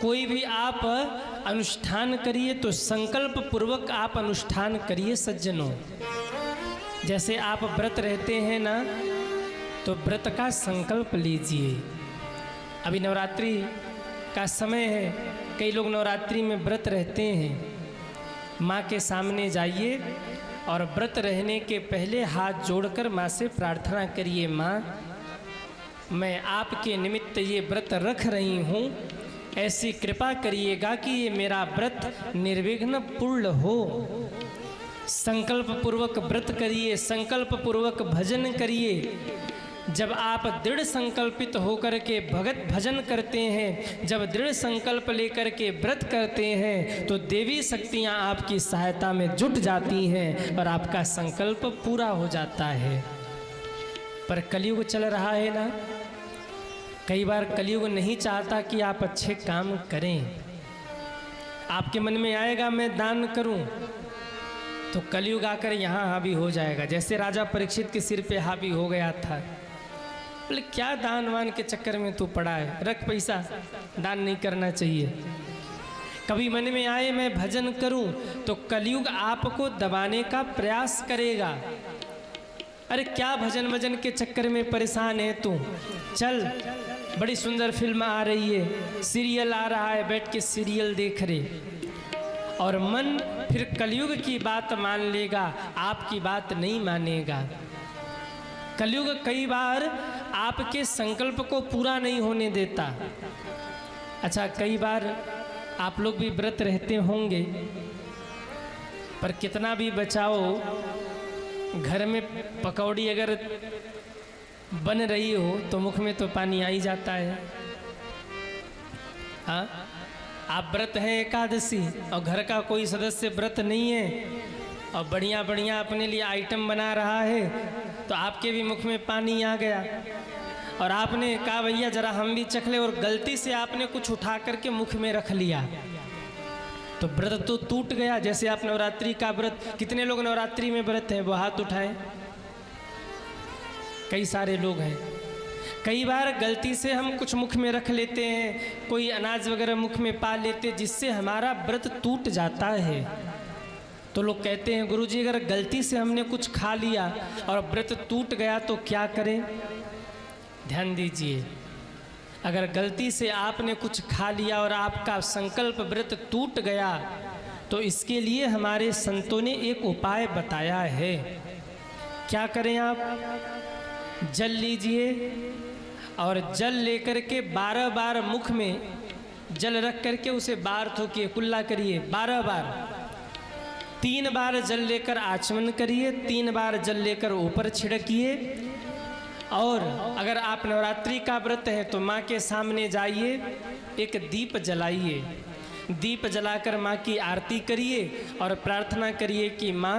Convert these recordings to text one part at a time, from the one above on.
कोई भी आप अनुष्ठान करिए तो संकल्प पूर्वक आप अनुष्ठान करिए सज्जनों। जैसे आप व्रत रहते हैं ना, तो व्रत का संकल्प लीजिए। अभी नवरात्रि का समय है, कई लोग नवरात्रि में व्रत रहते हैं। माँ के सामने जाइए और व्रत रहने के पहले हाथ जोड़कर माँ से प्रार्थना करिए, माँ मैं आपके निमित्त ये व्रत रख रही हूँ, ऐसी कृपा करिएगा कि ये मेरा व्रत निर्विघ्न पूर्ण हो। संकल्प पूर्वक व्रत करिए, संकल्प पूर्वक भजन करिए। जब आप दृढ़ संकल्पित होकर के भगत भजन करते हैं, जब दृढ़ संकल्प लेकर के व्रत करते हैं, तो देवी शक्तियाँ आपकी सहायता में जुट जाती हैं और आपका संकल्प पूरा हो जाता है। पर कलयुग चल रहा है ना, कई बार कलयुग नहीं चाहता कि आप अच्छे काम करें। आपके मन में आएगा मैं दान करूं, तो कलयुग आकर यहाँ हावी हो जाएगा। जैसे राजा परीक्षित के सिर पे हावी हो गया था, बोले क्या दान वान के चक्कर में तू पड़ा है, रख पैसा, दान नहीं करना चाहिए। कभी मन में आए मैं भजन करूं, तो कलयुग आपको दबाने का प्रयास करेगा। अरे क्या भजन भजन के चक्कर में परेशान है तू, चल बड़ी सुंदर फिल्म आ रही है, सीरियल आ रहा है, बैठ के सीरियल देख रहे। और मन फिर कलयुग की बात मान लेगा, आपकी बात नहीं मानेगा। कलयुग कई बार आपके संकल्प को पूरा नहीं होने देता। अच्छा, कई बार आप लोग भी व्रत रहते होंगे, पर कितना भी बचाओ, घर में पकौड़ी अगर बन रही हो तो मुख में तो पानी आ ही जाता है। हाँ, आप व्रत है एकादशी और घर का कोई सदस्य व्रत नहीं है और बढ़िया बढ़िया अपने लिए आइटम बना रहा है, तो आपके भी मुख में पानी आ गया और आपने कहा भैया जरा हम भी चख ले, और गलती से आपने कुछ उठा करके मुख में रख लिया, तो व्रत तो टूट गया। जैसे आप नवरात्रि का व्रत, कितने लोग नवरात्रि में व्रत हैं, वो हाथ उठाएं। कई सारे लोग हैं। कई बार गलती से हम कुछ मुख में रख लेते हैं, कोई अनाज वगैरह मुख में पा लेते, जिससे हमारा व्रत टूट जाता है। तो लोग कहते हैं गुरुजी अगर गलती से हमने कुछ खा लिया और व्रत टूट गया तो क्या करें? ध्यान दीजिए, अगर गलती से आपने कुछ खा लिया और आपका संकल्प व्रत टूट गया, तो इसके लिए हमारे संतों ने एक उपाय बताया है। क्या करें आप? जल लीजिए और जल लेकर के 12 बार मुख में जल रख करके उसे बार थूकिए, कुल्ला करिए 12 बार। 3 बार जल लेकर आचमन करिए, 3 बार जल लेकर ऊपर छिड़किए। और अगर आप नवरात्रि का व्रत है तो माँ के सामने जाइए, एक दीप जलाइए, दीप जलाकर माँ की आरती करिए और प्रार्थना करिए कि माँ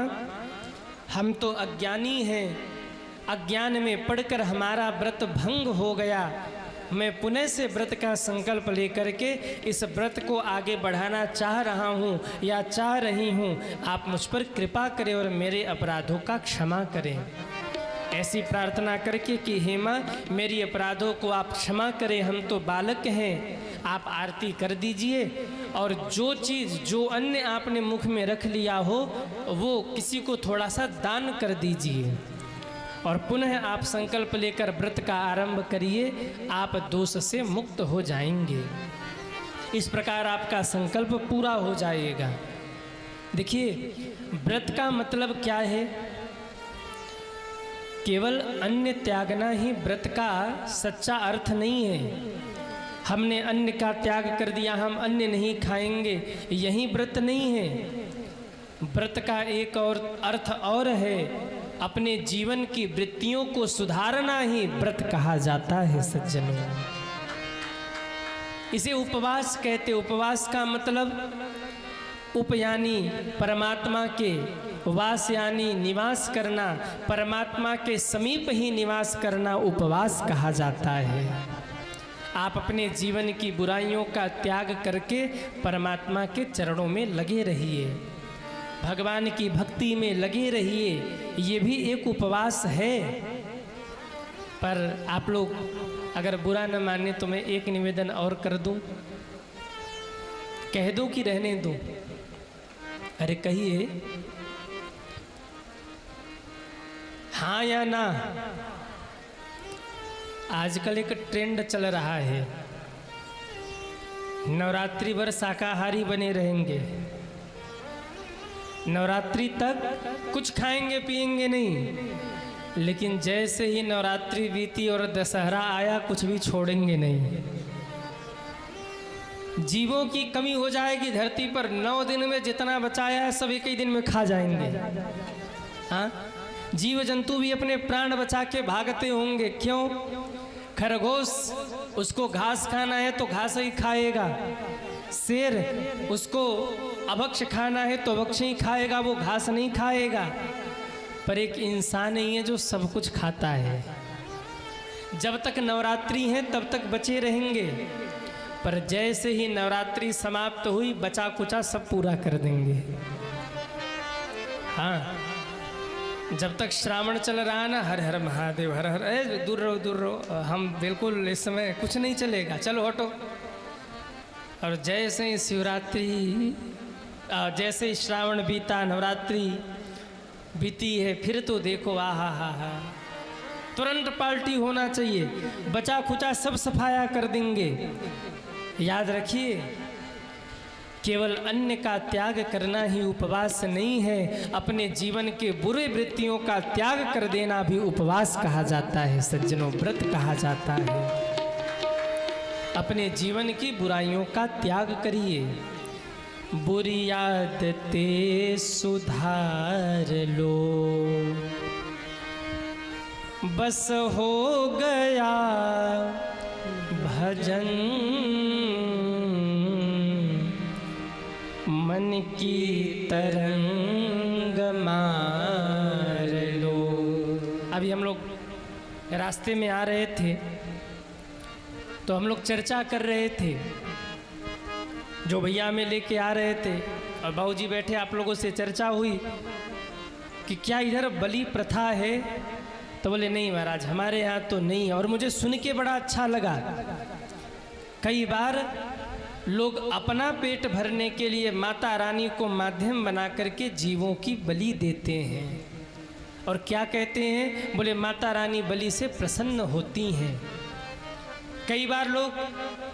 हम तो अज्ञानी हैं, अज्ञान में पढ़कर हमारा व्रत भंग हो गया, मैं पुनः से व्रत का संकल्प लेकर के इस व्रत को आगे बढ़ाना चाह रहा हूँ या चाह रही हूँ, आप मुझ पर कृपा करें और मेरे अपराधों का क्षमा करें। ऐसी प्रार्थना करके कि हे माँ मेरी अपराधों को आप क्षमा करें, हम तो बालक हैं, आप आरती कर दीजिए। और जो चीज़ जो अन्न आपने मुख में रख लिया हो वो किसी को थोड़ा सा दान कर दीजिए और पुनः आप संकल्प लेकर व्रत का आरंभ करिए, आप दोष से मुक्त हो जाएंगे। इस प्रकार आपका संकल्प पूरा हो जाएगा। देखिए, व्रत का मतलब क्या है? केवल अन्न त्यागना ही व्रत का सच्चा अर्थ नहीं है। हमने अन्न का त्याग कर दिया, हम अन्न नहीं खाएंगे, यही व्रत नहीं है। व्रत का एक और अर्थ और है, अपने जीवन की वृत्तियों को सुधारना ही व्रत कहा जाता है सज्जनों। इसे उपवास कहते। उपवास का मतलब उप यानी परमात्मा के, वास यानी निवास करना, परमात्मा के समीप ही निवास करना उपवास कहा जाता है। आप अपने जीवन की बुराइयों का त्याग करके परमात्मा के चरणों में लगे रहिए, भगवान की भक्ति में लगे रहिए, ये भी एक उपवास है। पर आप लोग अगर बुरा न माने तो मैं एक निवेदन और कर दूं। कह दो कि रहने दो। अरे कहिए हाँ या ना। आजकल एक ट्रेंड चल रहा है, नवरात्रि भर शाकाहारी बने रहेंगे, नवरात्रि तक कुछ खाएंगे पिएंगे नहीं, लेकिन जैसे ही नवरात्रि बीती और दशहरा आया कुछ भी छोड़ेंगे नहीं। जीवों की कमी हो जाएगी धरती पर, 9 दिन में जितना बचाया है सब एक ही दिन में खा जाएंगे। हाँ, जीव जंतु भी अपने प्राण बचा के भागते होंगे। क्यों? खरगोश उसको घास खाना है तो घास ही खाएगा, शेर उसको अभक्ष खाना है तो अभक्ष ही खाएगा, वो घास नहीं खाएगा। पर एक इंसान ही है जो सब कुछ खाता है। जब तक नवरात्रि है तब तक बचे रहेंगे, पर जैसे ही नवरात्रि समाप्त हुई बचा कुचा सब पूरा कर देंगे। हाँ, जब तक श्रावण चल रहा है ना, हर हर महादेव हर हर, दूर रहो दूर रहो, हम बिल्कुल इस समय कुछ नहीं चलेगा, चलो हटो। और जैसे ही शिवरात्रि, जैसे ही श्रावण बीता, नवरात्रि बीती है, फिर तो देखो आहा हा हा, तुरंत पार्टी होना चाहिए, बचा खुचा सब सफाया कर देंगे। याद रखिए, केवल अन्न का त्याग करना ही उपवास नहीं है, अपने जीवन के बुरे वृत्तियों का त्याग कर देना भी उपवास कहा जाता है सज्जनों, व्रत कहा जाता है। अपने जीवन की बुराइयों का त्याग करिए, बुरी आदतें सुधार लो, बस हो गया भजन, मन की तरंग मार लो। अभी हम लोग रास्ते में आ रहे थे तो हम लोग चर्चा कर रहे थे, जो भैया में लेके आ रहे थे और बाबूजी बैठे, आप लोगों से चर्चा हुई कि क्या इधर बलि प्रथा है? तो बोले नहीं महाराज, हमारे यहाँ तो नहीं। और मुझे सुन के बड़ा अच्छा लगा। कई बार लोग अपना पेट भरने के लिए माता रानी को माध्यम बना करके जीवों की बलि देते हैं, और क्या कहते हैं? बोले माता रानी बलि से प्रसन्न होती हैं। कई बार लोग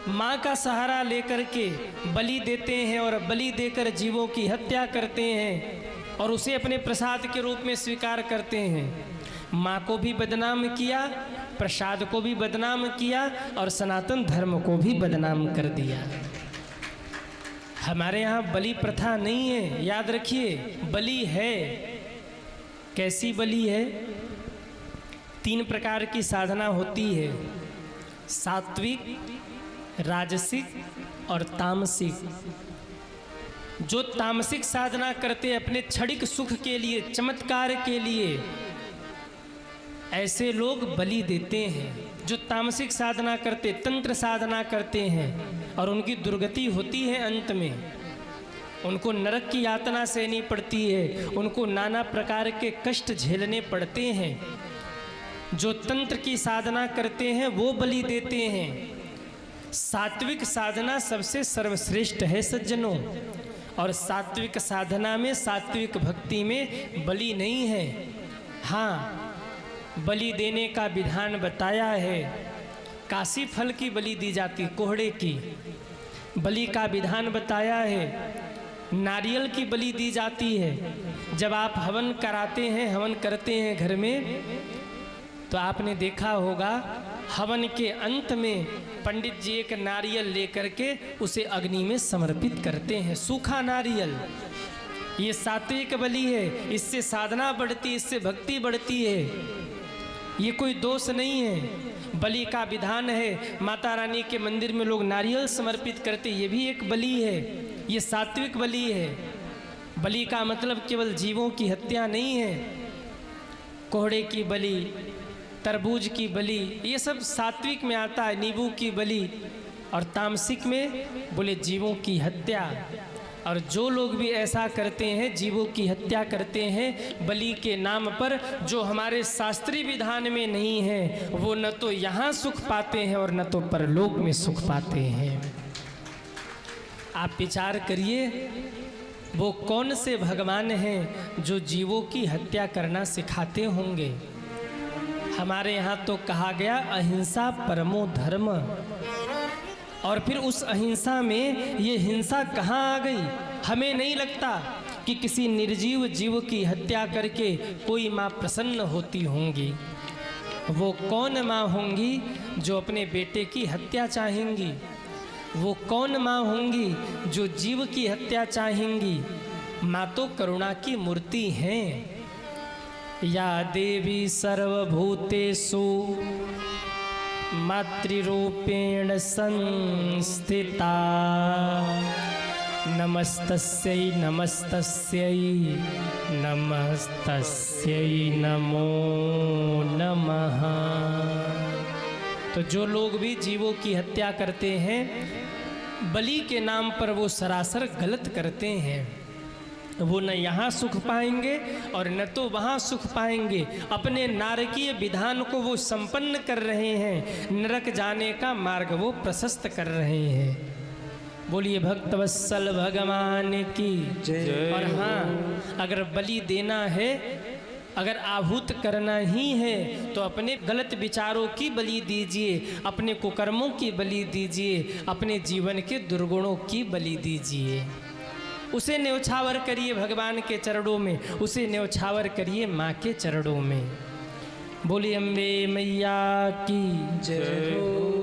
माँ का सहारा लेकर के बलि देते हैं और बलि देकर जीवों की हत्या करते हैं और उसे अपने प्रसाद के रूप में स्वीकार करते हैं। माँ को भी बदनाम किया, प्रसाद को भी बदनाम किया और सनातन धर्म को भी बदनाम कर दिया। हमारे यहाँ बलि प्रथा नहीं है, याद रखिए, बलि है। कैसी बलि है? 3 प्रकार की साधना होती है, सात्विक, राजसिक और तामसिक। जो तामसिक साधना करते अपने क्षणिक सुख के लिए, चमत्कार के लिए, ऐसे लोग बलि देते हैं। जो तामसिक साधना करते, तंत्र साधना करते हैं और उनकी दुर्गति होती है, अंत में उनको नरक की यातना सहनी पड़ती है, उनको नाना प्रकार के कष्ट झेलने पड़ते हैं। जो तंत्र की साधना करते हैं वो बलि देते हैं। सात्विक साधना सबसे सर्वश्रेष्ठ है सज्जनों, और सात्विक साधना में, सात्विक भक्ति में बलि नहीं है। हाँ, बलि देने का विधान बताया है। काशी फल की बलि दी जाती, कोहड़े की बलि का विधान बताया है। नारियल की बलि दी जाती है। जब आप हवन कराते हैं, हवन करते हैं घर में, तो आपने देखा होगा हवन के अंत में पंडित जी एक नारियल लेकर के उसे अग्नि में समर्पित करते हैं, सूखा नारियल। ये सात्विक बलि है, इससे साधना बढ़ती, इससे भक्ति बढ़ती है। ये कोई दोष नहीं है, बलि का विधान है। माता रानी के मंदिर में लोग नारियल समर्पित करते, ये भी एक बलि है। ये सात्विक बलि है। बलि का मतलब केवल जीवों की हत्या नहीं है। कोहड़े की बलि, तरबूज की बलि, ये सब सात्विक में आता है। नींबू की बलि, और तामसिक में बोले जीवों की हत्या। और जो लोग भी ऐसा करते हैं, जीवों की हत्या करते हैं बलि के नाम पर, जो हमारे शास्त्रीय विधान में नहीं है, वो न तो यहाँ सुख पाते हैं और न तो परलोक में सुख पाते हैं। आप विचार करिए, वो कौन से भगवान हैं जो जीवों की हत्या करना सिखाते होंगे। हमारे यहाँ तो कहा गया अहिंसा परमो धर्म, और फिर उस अहिंसा में ये हिंसा कहाँ आ गई। हमें नहीं लगता कि किसी निर्जीव जीव की हत्या करके कोई माँ प्रसन्न होती होंगी। वो कौन माँ होंगी जो अपने बेटे की हत्या चाहेंगी? वो कौन माँ होंगी जो जीव की हत्या चाहेंगी? माँ तो करुणा की मूर्ति हैं। या देवी सर्वभूतेषु मातृरूपेण संस्थिता, नमस्तस्यै नमस्तस्यै नमस्तस्यै नमो नमः। तो जो लोग भी जीवों की हत्या करते हैं, बलि के नाम पर वो सरासर गलत करते हैं। वो न यहाँ सुख पाएंगे और न तो वहाँ सुख पाएंगे। अपने नारकीय विधान को वो संपन्न कर रहे हैं, नरक जाने का मार्ग वो प्रशस्त कर रहे हैं। बोलिए भक्तवत्सल भगवान की जय। और हाँ, अगर बलि देना है, अगर आहूत करना ही है, तो अपने गलत विचारों की बलि दीजिए, अपने कुकर्मों की बलि दीजिए, अपने जीवन के दुर्गुणों की बलि दीजिए। उसे न्यौछावर करिए भगवान के चरणों में, उसे न्यौछावर करिए माँ के चरणों में। बोलिए अम्बे मैया की जय हो।